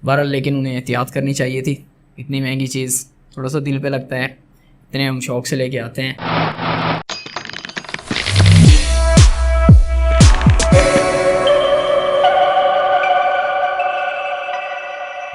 बहरहाल लेकिन उन्हें एहतियात करनी चाहिए थी। इतनी महंगी चीज़ थोड़ा सा दिल पे लगता है, इतने हम शौक़ से लेके आते हैं।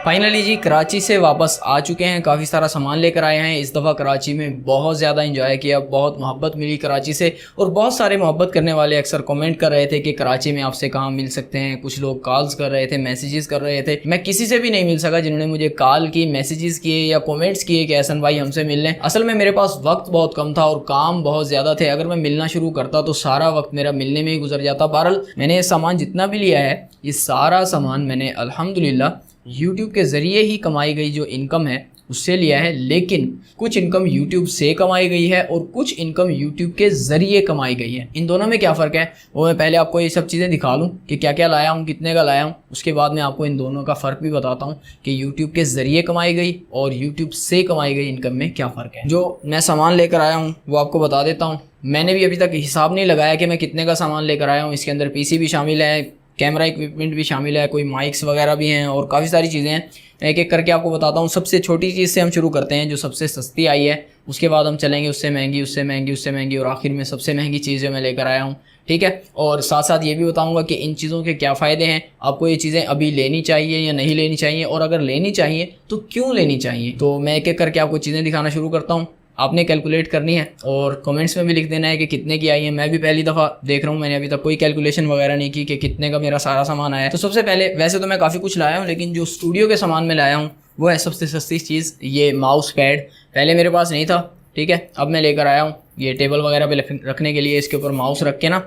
फाइनली जी कराची से वापस आ चुके हैं, काफ़ी सारा सामान लेकर आए हैं। इस दफ़ा कराची में बहुत ज़्यादा एंजॉय किया, बहुत मोहब्बत मिली कराची से, और बहुत सारे मोहब्बत करने वाले अक्सर कमेंट कर रहे थे कि कराची में आपसे कहाँ मिल सकते हैं। कुछ लोग कॉल्स कर रहे थे, मैसेजेस कर रहे थे। मैं किसी से भी नहीं मिल सका जिन्होंने मुझे कॉल की, मैसेजेस किए या कॉमेंट्स किए कि एहसन भाई हमसे मिल लें। असल में मेरे पास वक्त बहुत कम था और काम बहुत ज़्यादा थे। अगर मैं मिलना शुरू करता तो सारा वक्त मेरा मिलने में ही गुजर जाता। बहरहाल मैंने ये सामान जितना भी लिया है, ये सारा सामान मैंने अल्हम्दुलिल्लाह YouTube के ज़रिए ही कमाई गई जो इनकम है उससे लिया है। लेकिन कुछ इनकम YouTube से कमाई गई है और कुछ इनकम YouTube के ज़रिए कमाई गई है। इन दोनों में क्या फ़र्क है वो मैं पहले आपको ये सब चीज़ें दिखा लूँ कि क्या क्या लाया हूँ, कितने का लाया हूँ। उसके बाद मैं आपको इन दोनों का फ़र्क भी बताता हूँ कि YouTube के ज़रिए कमाई गई और YouTube से कमाई गई इनकम में क्या फ़र्क है। जो मैं सामान लेकर आया हूँ वो आपको बता देता हूँ। मैंने भी अभी तक हिसाब नहीं लगाया कि मैं कितने का सामान लेकर आया हूँ। इसके अंदर PC भी शामिल है, कैमरा इक्विपमेंट भी शामिल है, कोई माइक्स वगैरह भी हैं और काफ़ी सारी चीज़ें हैं। एक एक करके आपको बताता हूँ। सबसे छोटी चीज़ से हम शुरू करते हैं जो सबसे सस्ती आई है, उसके बाद हम चलेंगे उससे महंगी, उससे महंगी, उससे महंगी, और आखिर में सबसे महंगी चीज़ जो मैं लेकर आया हूँ। ठीक है, और साथ साथ ये भी बताऊँगा कि इन चीज़ों के क्या फ़ायदे हैं, आपको ये चीज़ें अभी लेनी चाहिए या नहीं लेनी चाहिए, और अगर लेनी चाहिए तो क्यों लेनी चाहिए। तो मैं एक एक करके आपको चीज़ें दिखाना शुरू करता हूँ। आपने कैलकुलेट करनी है और कमेंट्स में भी लिख देना है कि कितने की आई है। मैं भी पहली दफ़ा देख रहा हूँ, मैंने अभी तक कोई कैलकुलेशन वगैरह नहीं की कि कितने का मेरा सारा सामान आया है। तो सबसे पहले, वैसे तो मैं काफ़ी कुछ लाया हूँ, लेकिन जो स्टूडियो के सामान में लाया हूँ वो है सबसे सस्ती चीज़, ये माउस पैड। पहले मेरे पास नहीं था, ठीक है, अब मैं लेकर आया हूँ। ये टेबल वगैरह पे रखने के लिए इसके ऊपर माउस रख के ना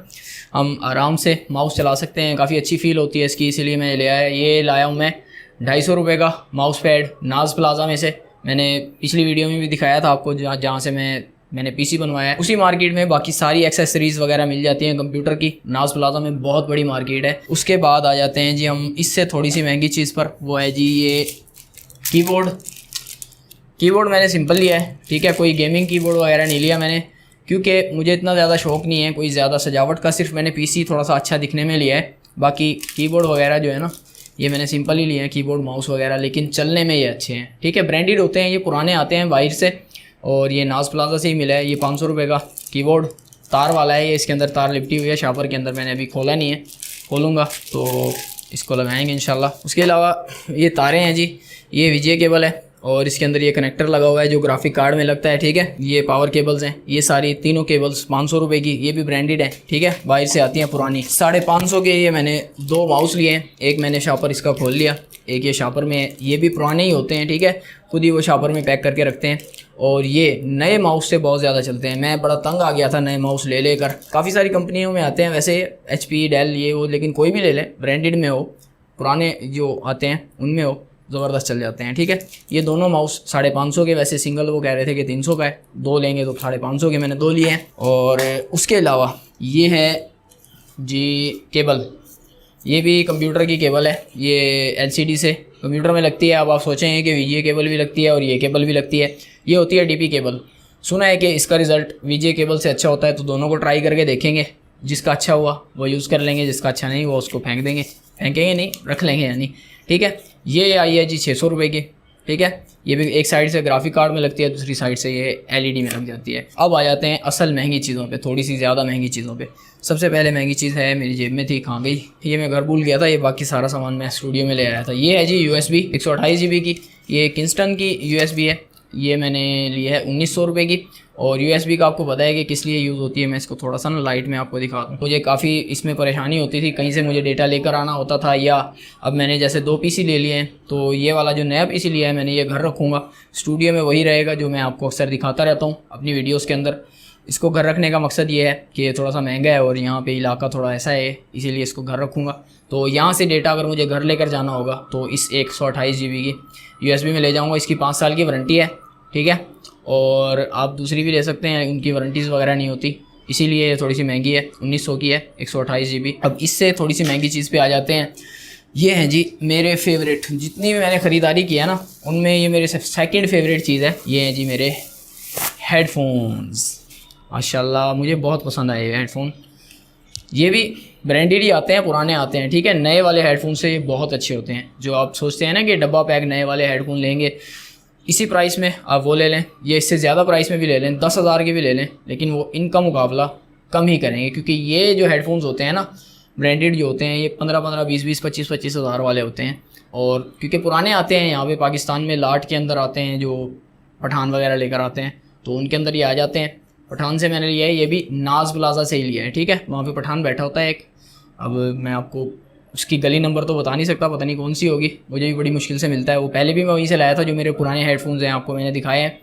हम आराम से माउस चला सकते हैं। काफ़ी अच्छी फील होती है इसकी, इसीलिए मैं ले आया। ये लाया हूँ मैं 250 रुपये का माउस पैड नाज प्लाजा में से। मैंने पिछली वीडियो में भी दिखाया था आपको, जहाँ से मैंने PC बनवाया है उसी मार्केट में बाकी सारी एक्सेसरीज़ वगैरह मिल जाती हैं कंप्यूटर की। नाज प्लाजा में बहुत बड़ी मार्केट है। उसके बाद आ जाते हैं जी हम इससे थोड़ी सी महंगी चीज़ पर, वो है जी ये कीबोर्ड मैंने सिंपल लिया है, ठीक है, कोई गेमिंग कीबोर्ड वगैरह नहीं लिया मैंने, क्योंकि मुझे इतना ज़्यादा शौक़ नहीं है कोई ज़्यादा सजावट का। सिर्फ मैंने PC थोड़ा सा अच्छा दिखने में लिया है। बाकी कीबोर्ड वगैरह जो है ना, ये मैंने सिंपल ही लिए हैं, कीबोर्ड माउस वगैरह, लेकिन चलने में ये अच्छे हैं। ठीक है, ब्रांडेड होते हैं, ये पुराने आते हैं बाहर से, और ये नाज प्लाजा से ही मिला है। ये 500 रुपये का कीबोर्ड तार वाला है। ये इसके अंदर तार लिपटी हुई है शापर के अंदर। मैंने अभी खोला नहीं है, खोलूँगा तो इसको लगाएंगे इंशाल्लाह। उसके अलावा ये तारें हैं जी, ये VGA केबल है, और इसके अंदर ये कनेक्टर लगा हुआ है जो ग्राफिक कार्ड में लगता है। ठीक है, ये पावर केबल्स हैं, ये सारी तीनों केबल्स 500 रुपये की, ये भी ब्रांडेड है। ठीक है, बाहर से आती हैं पुरानी। 550 के ये मैंने 2 माउस लिए हैं। एक मैंने शापर इसका खोल लिया, एक ये शापर में है। ये भी पुराने ही होते हैं, ठीक है, खुद ही वो शापर में पैक करके रखते हैं। और ये नए माउस से बहुत ज़्यादा चलते हैं। मैं बड़ा तंग आ गया था नए माउस ले लेकर। काफ़ी सारी कंपनियों में आते हैं वैसे, HP, डेल, ये वो, लेकिन कोई भी ले लें, ब्रांडेड में हो, पुराने जो आते हैं उनमें हो, ज़बरदस्त चल जाते हैं। ठीक है, ये दोनों माउस 550 के, वैसे सिंगल वो कह रहे थे कि 300 का है, 2 लेंगे तो 550 के, मैंने 2 लिए हैं। और उसके अलावा ये है जी केबल, ये भी कंप्यूटर की केबल है। ये LCD से कंप्यूटर में लगती है। अब आप सोचेंगे कि VGA केबल भी लगती है और ये केबल भी लगती है। ये होती है DP केबल। सुना है कि इसका रिज़ल्ट VGA केबल से अच्छा होता है, तो दोनों को ट्राई करके देखेंगे। जिसका अच्छा हुआ वो यूज़ कर लेंगे, जिसका अच्छा नहीं हुआ उसको फेंक देंगे, फेंकेंगे नहीं, रख लेंगे यानी। ठीक है, ये आई है जी 600 रुपये की। ठीक है, ये भी एक साइड से ग्राफिक कार्ड में लगती है, दूसरी साइड से ये LED में लग जाती है। अब आ जाते हैं असल महंगी चीज़ों पे, थोड़ी सी ज़्यादा महंगी चीज़ों पे। सबसे पहले महंगी चीज़ है, मेरी जेब में थी, कहाँ गई, ये मैं घर भूल गया था। ये बाकी सारा सामान मैं स्टूडियो में ले आया था। ये है जी USB 128 GB की, ये किंगस्टन की USB है। ये मैंने ली है 1900 रुपये की। और USB का आपको पता है कि किस लिए यूज़ होती है। मैं इसको थोड़ा सा ना लाइट में आपको दिखा दूँ। मुझे काफ़ी इसमें परेशानी होती थी, कहीं से मुझे डेटा लेकर आना होता था, या अब मैंने जैसे 2 PC ले लिए हैं, तो ये वाला जो नया PC लिया है मैंने, ये घर रखूँगा, स्टूडियो में वही रहेगा जो मैं आपको अक्सर दिखाता रहता हूँ अपनी वीडियोज़ के अंदर। इसको घर रखने का मकसद ये है कि ये थोड़ा सा महंगा है और यहाँ पे इलाका थोड़ा ऐसा है, इसीलिए इसको घर रखूँगा। तो यहाँ से डेटा अगर मुझे घर लेकर जाना होगा तो इस 128 GB की USB में ले जाऊँगा। इसकी 5 साल की वारंटी है। ठीक है, और आप दूसरी भी ले सकते हैं, उनकी वारंटीज़ वगैरह नहीं होती, इसीलिए ये थोड़ी सी महंगी है। 1900 की है, 128 GB। अब इससे थोड़ी सी महंगी चीज़ पे आ जाते हैं। ये हैं जी मेरे फेवरेट, जितनी भी मैंने ख़रीदारी की है ना, उनमें ये मेरे सेकंड फेवरेट चीज़ है। ये हैं जी मेरे हेडफोन्स। माशाल्लाह मुझे बहुत पसंद आए ये हेडफोन। ये भी ब्रांडेड ही आते हैं, पुराने आते हैं, ठीक है। नए वाले हेडफोन से ये बहुत अच्छे होते हैं। जो आप सोचते हैं ना कि डब्बा पैक नए वाले हेडफोन लेंगे, इसी प्राइस में आप वो ले लें, ये इससे ज़्यादा प्राइस में भी ले लें, 10,000 के भी ले लें, लेकिन वो इनका मुकाबला कम ही करेंगे, क्योंकि ये जो हेडफोन्स होते हैं ना ब्रांडेड जो होते हैं, ये 15-15, 20-20, 25-25 हज़ार वाले होते हैं। और क्योंकि पुराने आते हैं यहाँ पे पाकिस्तान में, लाट के अंदर आते हैं, जो पठान वगैरह लेकर आते हैं, तो उनके अंदर ये आ जाते हैं। पठान से मैंने लिया है, ये भी नाज प्लाजा से ही लिया है, ठीक है। वहाँ पे पठान बैठा होता है एक। अब मैं आपको उसकी गली नंबर तो बता नहीं सकता, पता नहीं कौन सी होगी, मुझे भी बड़ी मुश्किल से मिलता है वो। पहले भी मैं वहीं से लाया था, जो मेरे पुराने हेडफोन्स हैं आपको मैंने दिखाए हैं,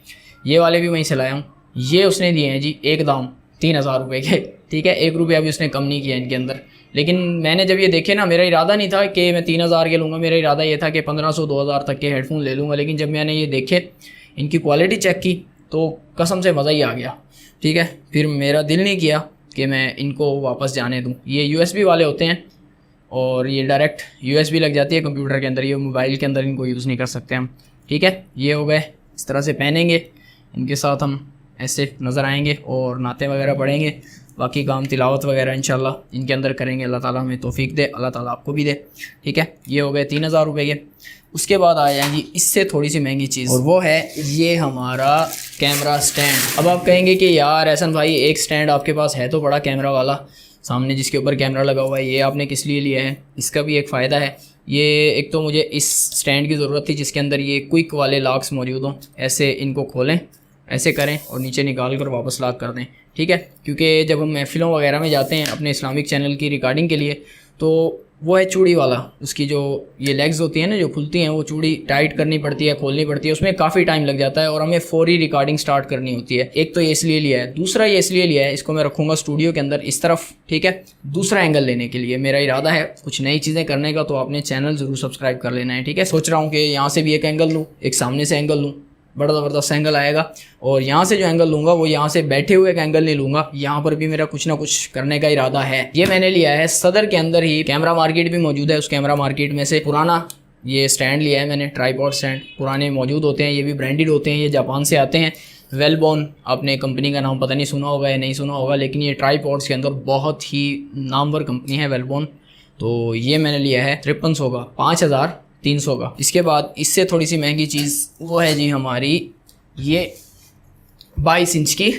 ये वाले भी वहीं से लाया हूँ। ये उसने दिए हैं जी एक दाम 3,000 रुपये के, ठीक है। 1 रुपया भी उसने कम नहीं किया इनके अंदर। लेकिन मैंने जब ये देखे ना, मेरा इरादा नहीं था कि मैं 3,000 के लूँगा, मेरा इरादा ये था कि 1,500-2,000 तक के हेडफोन ले लूँगा। लेकिन जब मैंने ये देखे, इनकी क्वालिटी चेक की, तो कसम से मज़ा ही आ गया, ठीक है। फिर मेरा दिल नहीं किया कि मैं इनको वापस जाने दूँ। ये USB वाले होते हैं और ये डायरेक्ट USB लग जाती है कंप्यूटर के अंदर, ये मोबाइल के अंदर इनको यूज़ नहीं कर सकते हम, ठीक है। ये हो गए, इस तरह से पहनेंगे, इनके साथ हम ऐसे नज़र आएंगे और नाते वगैरह पढ़ेंगे। बाकी काम तिलावत वगैरह इंशाल्लाह इनके अंदर करेंगे। अल्लाह ताला हमें तौफीक दे, अल्लाह ताला आपको भी दे, ठीक है। ये हो गए 3,000 रुपये के। उसके बाद आ जाएंगी इससे थोड़ी सी महंगी चीज़, और वो है ये हमारा कैमरा स्टैंड। अब आप कहेंगे कि यार एहसन भाई, एक स्टैंड आपके पास है तो बड़ा कैमरा वाला सामने जिसके ऊपर कैमरा लगा हुआ है, ये आपने किस लिए लिया है? इसका भी एक फ़ायदा है। ये एक तो मुझे इस स्टैंड की ज़रूरत थी जिसके अंदर ये क्विक वाले लॉक्स मौजूद हों। ऐसे इनको खोलें, ऐसे करें और नीचे निकाल कर वापस लॉक कर दें, ठीक है। क्योंकि जब हम महफिलों वगैरह में जाते हैं अपने इस्लामिक चैनल की रिकॉर्डिंग के लिए, तो वो है चूड़ी वाला, उसकी जो ये लेग्स होती हैं ना जो खुलती हैं, वो चूड़ी टाइट करनी पड़ती है, खोलनी पड़ती है, उसमें काफ़ी टाइम लग जाता है और हमें फौरी रिकॉर्डिंग स्टार्ट करनी होती है। एक तो ये इसलिए लिया है, दूसरा ये इसलिए लिया है, इसको मैं रखूँगा स्टूडियो के अंदर इस तरफ, ठीक है, दूसरा एंगल लेने के लिए। मेरा इरादा है कुछ नई चीज़ें करने का, तो आपने चैनल ज़रूर सब्सक्राइब कर लेना है, ठीक है। सोच रहा हूँ कि यहाँ से भी एक एंगल लूँ, एक सामने से एंगल लूँ, बड़ा ज़बरदस्त एंगल आएगा। और यहाँ से जो एंगल लूँगा वो यहाँ से बैठे हुए का एंगल नहीं लूँगा, यहाँ पर भी मेरा कुछ ना कुछ करने का इरादा है। ये मैंने लिया है सदर के अंदर ही, कैमरा मार्केट भी मौजूद है, उस कैमरा मार्केट में से पुराना ये स्टैंड लिया है मैंने, ट्राइपॉड स्टैंड पुराने मौजूद होते हैं, ये भी ब्रांडेड होते हैं, ये जापान से आते हैं। वेलबोन, आपने कंपनी का नाम पता नहीं सुना होगा या नहीं सुना होगा, लेकिन ये ट्राइपॉड्स के अंदर बहुत ही नामवर कंपनी है वेलबोन। तो ये मैंने लिया है 5300 का, 5,300 का। इसके बाद इससे थोड़ी सी महंगी चीज़ वो है जी हमारी ये 22 इंच की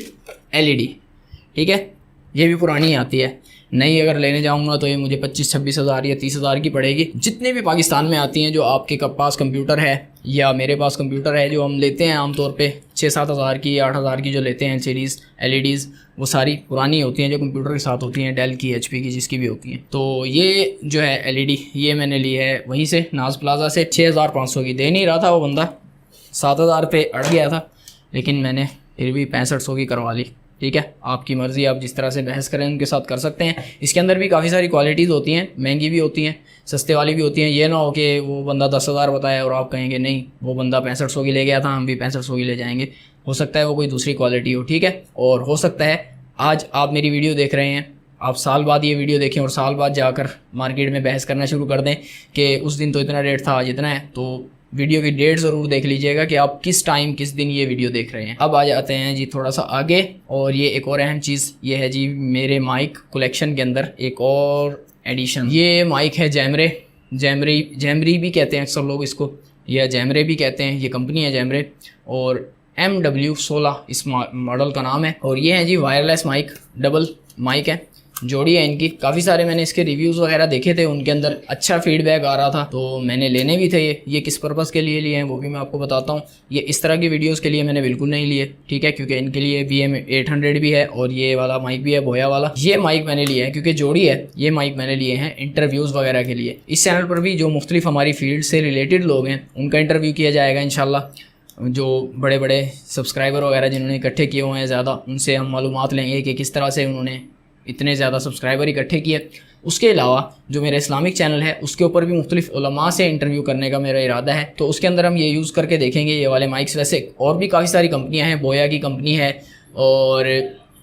LED, ठीक है। ये भी पुरानी आती है, नई अगर लेने जाऊंगा तो ये मुझे 25-26 हज़ार या 30 हज़ार की पड़ेगी। जितने भी पाकिस्तान में आती हैं, जो आपके पास कंप्यूटर है या मेरे पास कंप्यूटर है, जो हम लेते हैं आमतौर पे 6-7 हज़ार की, 8 हज़ार की जो लेते हैं सीरीज़ LEDs, वो सारी पुरानी होती हैं जो कंप्यूटर के साथ होती हैं, डेल की, HP की, जिसकी भी होती हैं। तो ये जो है LED ये मैंने ली है वहीं से, नाज प्लाजा से। 6,500 की दे नहीं रहा था वो बंदा, 7,000 पे अड़ गया था, लेकिन मैंने फिर भी 6500 की करवा ली, ठीक है। आपकी मर्ज़ी, आप जिस तरह से बहस करें उनके साथ कर सकते हैं। इसके अंदर भी काफ़ी सारी क्वालिटीज़ होती हैं, महंगी भी होती हैं, सस्ते वाली भी होती हैं। ये ना हो कि वो बंदा 10,000 बताया और आप कहेंगे नहीं वो बंदा 6500 की ले गया था, हम भी 6500 की ले जाएंगे। हो सकता है वो कोई दूसरी क्वालिटी हो, ठीक है। और हो सकता है आज आप मेरी वीडियो देख रहे हैं, आप साल बाद ये वीडियो देखें और साल बाद जाकर मार्केट में बहस करना शुरू कर दें कि उस दिन तो इतना रेट था, आज इतना है। तो वीडियो की डेट ज़रूर देख लीजिएगा कि आप किस टाइम किस दिन ये वीडियो देख रहे हैं। अब आ जाते हैं जी थोड़ा सा आगे, और ये एक और अहम चीज़ ये है जी मेरे माइक कलेक्शन के अंदर एक और एडिशन। ये माइक है जैमरी भी कहते हैं अक्सर लोग इसको, या जैमरे भी कहते हैं, ये कंपनी है जैमरे, और MW16 इस मॉडल का नाम है। और ये है जी वायरलेस माइक, डबल माइक है, जोड़ी है इनकी। काफ़ी सारे मैंने इसके रिव्यूज़ वगैरह देखे थे, उनके अंदर अच्छा फीडबैक आ रहा था, तो मैंने लेने भी थे। ये किस पर्पज़ के लिए लिए हैं वो भी मैं आपको बताता हूँ। ये इस तरह की वीडियोज़ के लिए मैंने बिल्कुल नहीं लिए, ठीक है, क्योंकि इनके लिए BM800 भी है और ये वाला माइक भी है, बोया वाला। ये माइक मैंने लिया है क्योंकि जोड़ी है, ये माइक मैंने लिए हैं इंटरव्यूज़ वगैरह के लिए। इस चैनल पर भी जो मुख्तलिफ हमारी फील्ड से रिलेटेड लोग हैं उनका इंटरव्यू किया जाएगा इंशाल्लाह। जो बड़े बड़े सब्सक्राइबर वगैरह जिन्होंने इकट्ठे किए हुए हैं ज़्यादा, उनसे हम मालूमात लेंगे कि किस तरह से उन्होंने इतने ज़्यादा सब्सक्राइबर इकट्ठे किए। उसके अलावा जो मेरा इस्लामिक चैनल है उसके ऊपर भी मुख्तलिफ उलमा से इंटरव्यू करने का मेरा इरादा है, तो उसके अंदर हम ये यूज़ करके देखेंगे ये वाले माइक्स। वैसे और भी काफ़ी सारी कंपनियां हैं, बोया की कंपनी है और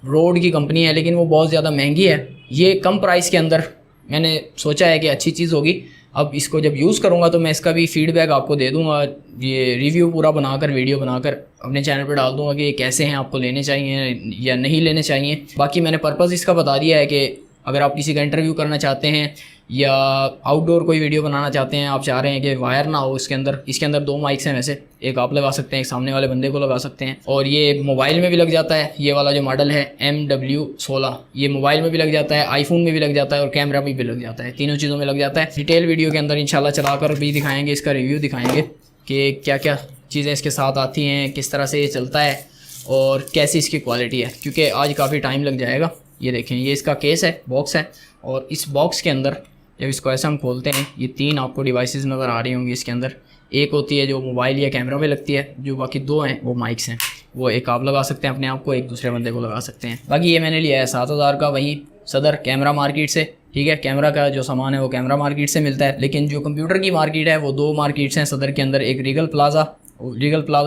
रोड की कंपनी है, लेकिन वो बहुत ज़्यादा महंगी है। ये कम प्राइस के अंदर मैंने सोचा है कि अच्छी चीज़ होगी। अब इसको जब यूज़ करूँगा तो मैं इसका भी फीडबैक आपको दे दूँगा, ये रिव्यू पूरा बनाकर वीडियो बनाकर अपने चैनल पर डाल दूँगा कि ये कैसे हैं, आपको लेने चाहिए या नहीं लेने चाहिए। बाकी मैंने पर्पज़ इसका बता दिया है कि अगर आप किसी का इंटरव्यू करना चाहते हैं या आउटडोर कोई वीडियो बनाना चाहते हैं, आप चाह रहे हैं कि वायर ना हो इसके अंदर 2 माइक्स हैं वैसे, एक आप लगा सकते हैं, एक सामने वाले बंदे को लगा सकते हैं। और ये मोबाइल में भी लग जाता है, ये वाला जो मॉडल है MW16, ये मोबाइल में भी लग जाता है, आईफोन में भी लग जाता है और कैमरा में भी लग जाता है, तीनों चीज़ों में लग जाता है। डिटेल वीडियो के अंदर इंशाल्लाह चलाकर भी दिखाएंगे, इसका रिव्यू दिखाएंगे कि क्या क्या चीज़ें इसके साथ आती हैं, किस तरह से ये चलता है और कैसी इसकी क्वालिटी है, क्योंकि आज काफ़ी टाइम लग जाएगा। ये देखें, ये इसका केस है, बॉक्स है, और इस बॉक्स के अंदर जब इसको ऐसा हम खोलते हैं, ये 3 आपको डिवाइसेस नज़र आ रही होंगी इसके अंदर। एक होती है जो मोबाइल या कैमरा में लगती है, जो बाकी 2 हैं वो माइक्स हैं, वो एक आप लगा सकते हैं अपने आप को, एक दूसरे बंदे को लगा सकते हैं। बाकी ये मैंने लिया है 7000 का, वहीं सदर कैमरा मार्केट से, ठीक है। कैमरा का जो सामान है वो कैमरा मार्केट से मिलता है, लेकिन जो कंप्यूटर की मार्केट है वो 2 मार्केट्स हैं सदर के अंदर, एक रीगल प्लाज़ा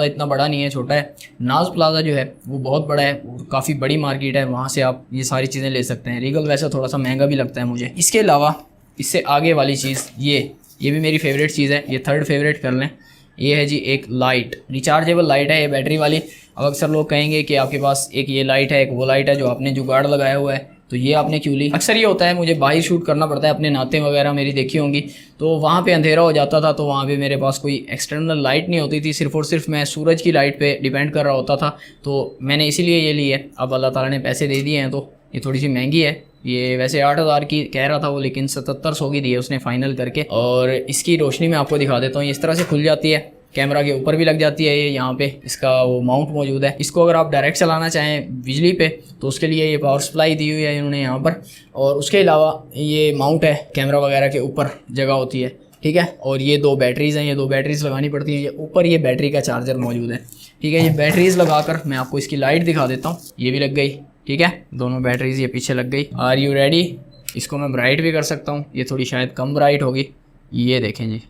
इतना बड़ा नहीं है, छोटा है। नाज प्लाज़ा जो है वो बहुत बड़ा है, काफ़ी बड़ी मार्केट है, वहाँ से आप ये सारी चीज़ें ले सकते हैं। रीगल वैसे थोड़ा सा महंगा भी लगता है मुझे। इसके अलावा इससे आगे वाली चीज़ ये भी मेरी फेवरेट चीज़ है, ये 3rd फेवरेट कर लें। ये है जी एक लाइट, रिचार्जेबल लाइट है ये, बैटरी वाली। अब अक्सर लोग कहेंगे कि आपके पास एक ये लाइट है, एक वो लाइट है, जो आपने जुगाड़ लगाया हुआ है, तो ये आपने क्यों ली। अक्सर ये होता है, मुझे बाहर शूट करना पड़ता है, अपने नाते वगैरह मेरी देखी होंगी, तो वहाँ पे अंधेरा हो जाता था, तो वहाँ पे मेरे पास कोई एक्सटर्नल लाइट नहीं होती थी, सिर्फ़ और सिर्फ मैं सूरज की लाइट पे डिपेंड कर रहा होता था। तो मैंने इसीलिए ये ली है। अब अल्लाह ताला ने पैसे दे दिए हैं, तो ये थोड़ी सी महंगी है। ये वैसे 8000 की कह रहा था वो, लेकिन 7700 की दी है उसने फ़ाइनल करके। और इसकी रोशनी मैं आपको दिखा देता हूँ, इस तरह से खुल जाती है, कैमरा के ऊपर भी लग जाती है। ये यहाँ पे इसका वो माउंट मौजूद है। इसको अगर आप डायरेक्ट चलाना चाहें बिजली पे, तो उसके लिए ये पावर सप्लाई दी हुई है इन्होंने यहाँ पर। और उसके अलावा ये माउंट है, कैमरा वगैरह के ऊपर जगह होती है, ठीक है। और ये 2 बैटरीज़ हैं, ये 2 बैटरीज़ लगानी पड़ती हैं। ये ऊपर ये बैटरी का चार्जर मौजूद है, ठीक है। ये बैटरीज़ लगाकर मैं आपको इसकी लाइट दिखा देता हूँ। ये भी लग गई, ठीक है, दोनों बैटरीज़ ये पीछे लग गई। Are you ready? इसको मैं ब्राइट भी कर सकता हूँ, ये थोड़ी शायद कम ब्राइट होगी, ये देखें जी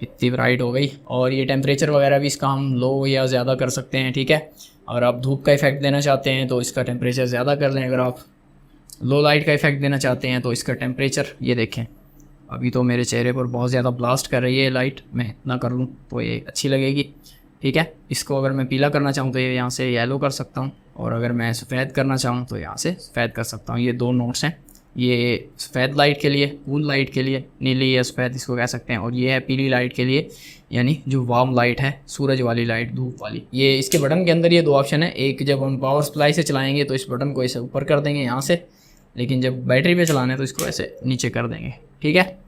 इतनी ब्राइट हो गई। और ये टेम्परेचर वगैरह भी इसका हम लो या ज़्यादा कर सकते हैं, ठीक है। अगर आप धूप का इफेक्ट देना चाहते हैं तो इसका टेम्परेचर ज़्यादा कर लें, अगर आप लो लाइट का इफेक्ट देना चाहते हैं तो इसका टेम्परेचर, ये देखें अभी तो मेरे चेहरे पर बहुत ज़्यादा ब्लास्ट कर रही है लाइट, मैं इतना कर लूँ तो ये अच्छी लगेगी, ठीक है। इसको अगर मैं पीला करना चाहूँ तो ये यहाँ से येलो कर सकता हूँ, और अगर मैं सफ़ेद करना चाहूँ तो यहाँ से सफ़ेद कर सकता हूँ। ये 2 नोट्स हैं, ये सफ़ेद लाइट के लिए, कूल लाइट के लिए, नीली या सफ़ेद इसको कह सकते हैं, और ये है पीली लाइट के लिए, यानी जो वार्म लाइट है, सूरज वाली लाइट, धूप वाली। ये इसके बटन के अंदर ये 2 ऑप्शन है। एक जब हम पावर सप्लाई से चलाएंगे तो इस बटन को ऐसे ऊपर कर देंगे यहाँ से, लेकिन जब बैटरी पे चलाना है तो इसको ऐसे नीचे कर देंगे, ठीक है।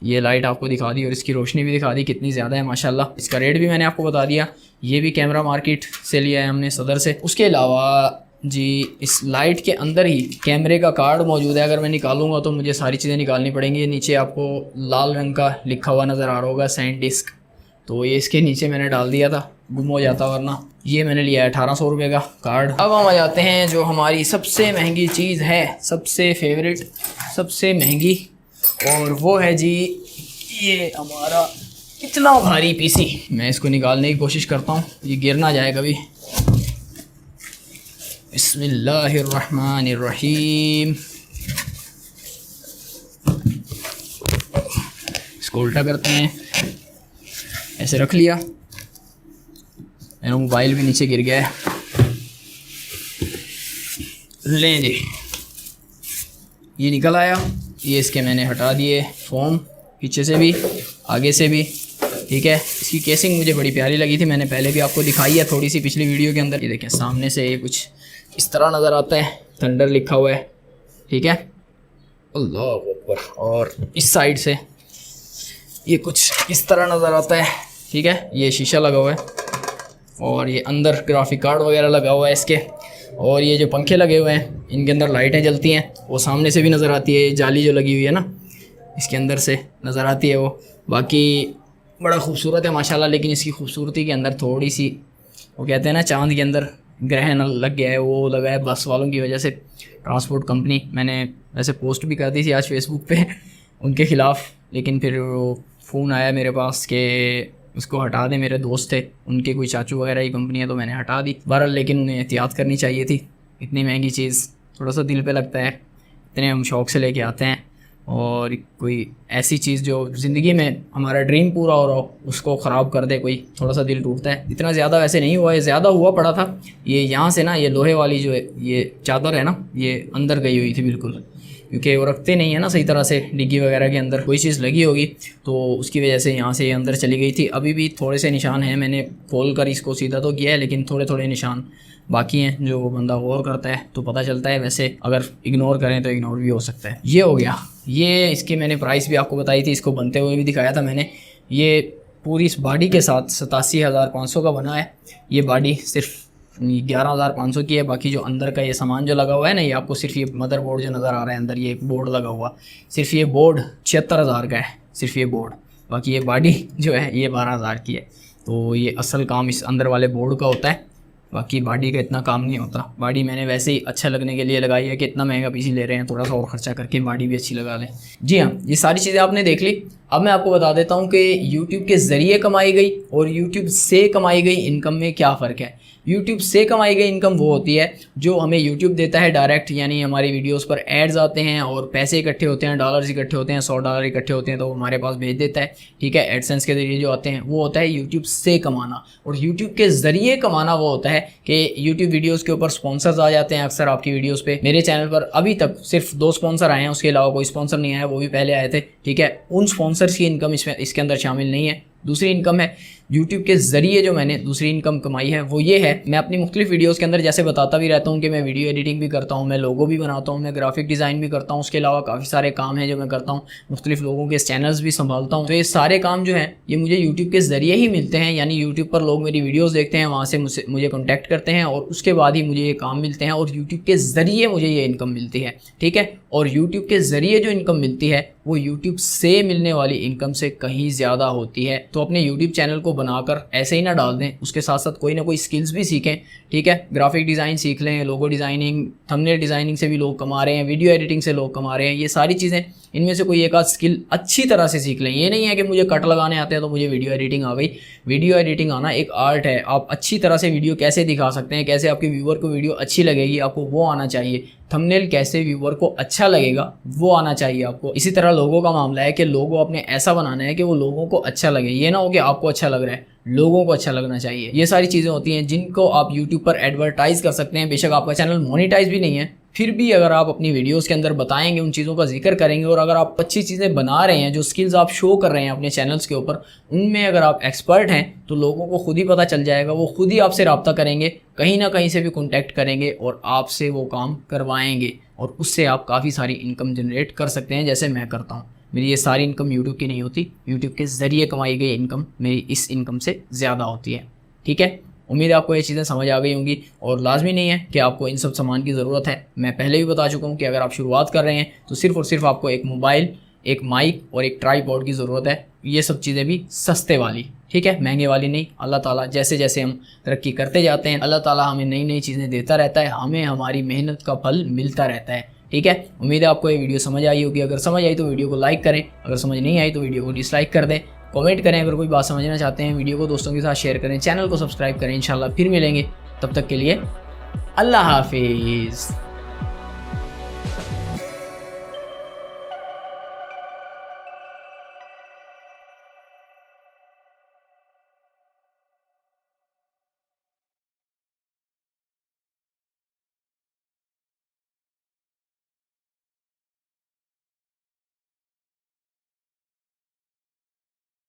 ये लाइट आपको दिखा दी और इसकी रोशनी भी दिखा दी कितनी ज़्यादा है माशाल्लाह। इसका रेट भी मैंने आपको बता दिया। ये भी कैमरा मार्केट से लिया है हमने, सदर से। उसके अलावा जी इस लाइट के अंदर ही कैमरे का कार्ड मौजूद है। अगर मैं निकालूंगा तो मुझे सारी चीज़ें निकालनी पड़ेंगी। नीचे आपको लाल रंग का लिखा हुआ नज़र आ रहा होगा सैनडिस्क, तो ये इसके नीचे मैंने डाल दिया था, गुम हो जाता वरना। ये मैंने लिया है 1800 रुपये का कार्ड। अब हम आ जाते हैं जो हमारी सबसे महंगी चीज़ है, सबसे फेवरेट, सबसे महंगी, और वो है जी ये हमारा इतना भारी पीसी। मैं इसको निकालने की कोशिश करता हूँ, ये गिर ना जाए कभी। बिस्मिल्लाहिर्रहमानिर्रहीम। इसको उल्टा करते हैं, ऐसे रख लिया। मेरा मोबाइल भी नीचे गिर गया है। लें जी, ये निकल आया। ये इसके मैंने हटा दिए फोम, पीछे से भी आगे से भी, ठीक है। इसकी केसिंग मुझे बड़ी प्यारी लगी थी, मैंने पहले भी आपको दिखाई है थोड़ी सी पिछली वीडियो के अंदर। ये देखें सामने से ये कुछ इस तरह नज़र आता है, थंडर लिखा हुआ है, ठीक है, अल्लाह अकबर। और इस साइड से ये कुछ इस तरह नज़र आता है, ठीक है। ये शीशा लगा हुआ है और ये अंदर ग्राफिक कार्ड वगैरह लगा हुआ है इसके। और ये जो पंखे लगे हुए हैं इनके अंदर लाइटें जलती हैं, वो सामने से भी नज़र आती है। जाली जो लगी हुई है ना इसके अंदर से नज़र आती है वो। बाकी बड़ा खूबसूरत है माशाल्लाह, लेकिन इसकी खूबसूरती के अंदर थोड़ी सी, वो कहते हैं ना चांद के अंदर ग्रहण लग गया है, वो लगा है बस वालों की वजह से। ट्रांसपोर्ट कंपनी, मैंने वैसे पोस्ट भी कर दी थी आज फेसबुक पे उनके ख़िलाफ़, लेकिन फिर वो फ़ोन आया मेरे पास कि उसको हटा दें। मेरे दोस्त थे, उनके कोई चाचू वगैरह की कंपनी है, तो मैंने हटा दी। बहरहाल लेकिन उन्हें एहतियात करनी चाहिए थी, इतनी महंगी चीज़ थोड़ा सा दिल पे लगता है, इतने हम शौक़ से लेके आते हैं, और कोई ऐसी चीज़ जो ज़िंदगी में हमारा ड्रीम पूरा हो रहा हो उसको ख़राब कर दे कोई, थोड़ा सा दिल टूटता है। इतना ज़्यादा वैसे नहीं हुआ है, ज़्यादा हुआ पड़ा था। ये यहाँ से ना, ये लोहे वाली जो है ये चादर है ना, ये अंदर गई हुई थी बिल्कुल, क्योंकि वो रखते नहीं है ना सही तरह से, डिग्गी वगैरह के अंदर कोई चीज़ लगी होगी तो उसकी वजह से यहाँ से ये अंदर चली गई थी। अभी भी थोड़े से निशान हैं, मैंने खोल कर इसको सीधा तो किया है लेकिन थोड़े थोड़े निशान बाकी हैं, जो बंदा गौर करता है तो पता चलता है। वैसे अगर इग्नोर करें तो इग्नोर भी हो सकता है। ये हो गया, ये इसकी मैंने प्राइस भी आपको बताई थी, इसको बनते हुए भी दिखाया था मैंने। ये पूरी इस बॉडी के साथ 87,500 का बना है। ये बॉडी सिर्फ 11,500 की है। बाकी जो अंदर का ये सामान जो लगा हुआ है ना, ये आपको सिर्फ ये मदरबोर्ड जो नज़र आ रहा है अंदर, ये बोर्ड लगा हुआ, सिर्फ ये बोर्ड 76,000 का है, सिर्फ ये बोर्ड। बाकी ये बॉडी जो है ये 12,000 की है। तो ये असल काम इस अंदर वाले बोर्ड का होता है, बाकी बॉडी का इतना काम नहीं होता। बॉडी मैंने वैसे ही अच्छा लगने के लिए लगाई है कि इतना महंगा पीसी ले रहे हैं, थोड़ा सा और ख़र्चा करके बॉडी भी अच्छी लगा लें। जी हाँ, ये सारी चीज़ें आपने देख ली। अब मैं आपको बता देता हूँ कि YouTube के ज़रिए कमाई गई और YouTube से कमाई गई इनकम में क्या फ़र्क है। YouTube से कमाई गई इनकम वो होती है जो हमें YouTube देता है डायरेक्ट, यानी हमारी वीडियोस पर एड्स आते हैं और पैसे इकट्ठे होते हैं, डॉलर्स इकट्ठे होते हैं, $100 इकट्ठे होते हैं तो वो हमारे पास भेज देता है। ठीक है, एडसेंस के जरिए जो आते हैं वो होता है YouTube से कमाना। और YouTube के ज़रिए कमाना वो होता है कि YouTube वीडियोज़ के ऊपर स्पॉन्सर्स आ जाते हैं अक्सर आपकी वीडियोज़ पे। मेरे चैनल पर अभी तक सिर्फ 2 स्पॉन्सर आए हैं, उसके अलावा कोई स्पॉन्सर नहीं आया, वो भी पहले आए थे। ठीक है, उन स्पॉन्सर्स की इनकम इसके अंदर शामिल नहीं है। दूसरी इनकम है YouTube के ज़रिए जो मैंने दूसरी इनकम कमाई है वो ये है, मैं अपनी मुख्तलिफ वीडियोज़ के अंदर जैसे बताता भी रहता हूँ कि मैं वीडियो एडिटिंग भी करता हूँ, मैं लोगो भी बनाता हूँ, मैं ग्राफिक डिज़ाइन भी करता हूँ, उसके अलावा काफ़ी सारे काम हैं जो मैं करता हूँ, मुख्तलिफ लोगों के चैनल्स भी संभालता हूँ। तो ये सारे काम जो हैं ये मुझे यूट्यूब के ज़रिए ही मिलते हैं, यानी यूट्यूब पर लोग मेरी वीडियोज़ देखते हैं, वहाँ से मुझे कॉन्टैक्ट करते हैं और उसके बाद ही मुझे ये काम मिलते हैं और यूट्यूब के ज़रिए मुझे ये इनकम मिलती है। ठीक है, और यूट्यूब के ज़रिए जो इनकम मिलती है वो यूट्यूब से मिलने वाली इनकम से कहीं ज़्यादा होती है। तो अपने यूट्यूब चैनल को बनाकर ऐसे ही ना डाल दें, उसके साथ साथ कोई ना कोई स्किल्स भी सीखें। ठीक है, ग्राफिक डिज़ाइन सीख लें, लोगो डिज़ाइनिंग, थंबनेल डिज़ाइनिंग से भी लोग कमा रहे हैं, वीडियो एडिटिंग से लोग कमा रहे हैं। ये सारी चीज़ें, इनमें से कोई एक आध स्किल अच्छी तरह से सीख लें। ये नहीं है कि मुझे कट लगाने आते हैं तो मुझे वीडियो एडिटिंग आ गई। वीडियो एडिटिंग आना एक आर्ट है। आप अच्छी तरह से वीडियो कैसे दिखा सकते हैं, कैसे आपके व्यूअर को वीडियो अच्छी लगेगी, आपको वो आना चाहिए। थंबनेल कैसे व्यूअर को अच्छा लगेगा वो आना चाहिए आपको। इसी तरह लोगों का मामला है कि लोगो अपने ऐसा बनाना है कि वो लोगों को अच्छा लगे, ये ना हो कि आपको अच्छा लग रहा है, लोगों को अच्छा लगना चाहिए। ये सारी चीज़ें होती हैं जिनको आप YouTube पर एडवर्टाइज कर सकते हैं। बेशक आपका चैनल मोनेटाइज भी नहीं है, फिर भी अगर आप अपनी वीडियोस के अंदर बताएंगे, उन चीज़ों का जिक्र करेंगे और अगर आप अच्छी चीज़ें बना रहे हैं, जो स्किल्स आप शो कर रहे हैं अपने चैनल्स के ऊपर, उनमें अगर आप एक्सपर्ट हैं तो लोगों को खुद ही पता चल जाएगा, वो खुद ही आपसे रब्ता करेंगे, कहीं ना कहीं से भी कॉन्टैक्ट करेंगे और आपसे वो काम करवाएंगे और उससे आप काफ़ी सारी इनकम जनरेट कर सकते हैं, जैसे मैं करता हूँ। मेरी ये सारी इनकम यूट्यूब की नहीं होती, यूट्यूब के ज़रिए कमाई गई इनकम मेरी इस इनकम से ज़्यादा होती है। ठीक है, उम्मीद है आपको ये चीज़ें समझ आ गई होंगी और लाजमी नहीं है कि आपको इन सब सामान की ज़रूरत है। मैं पहले भी बता चुका हूँ कि अगर आप शुरुआत कर रहे हैं तो सिर्फ़ और सिर्फ आपको एक मोबाइल, एक माइक और एक ट्राइपॉड की ज़रूरत है। ये सब चीज़ें भी सस्ते वाली, ठीक है, महंगे वाली नहीं। अल्लाह ताला जैसे जैसे हम तरक्की करते जाते हैं, अल्लाह ताला हमें नई नई चीज़ें देता रहता है, हमें हमारी मेहनत का फल मिलता रहता है। ठीक है, उम्मीद है आपको ये वीडियो समझ आई होगी। अगर समझ आई तो वीडियो को लाइक करें, अगर समझ नहीं आई तो वीडियो को डिसलाइक कर दें। कमेंट करें अगर कोई बात समझना चाहते हैं, वीडियो को दोस्तों के साथ शेयर करें, चैनल को सब्सक्राइब करें। इंशाल्लाह फिर मिलेंगे, तब तक के लिए अल्लाह हाफिज़।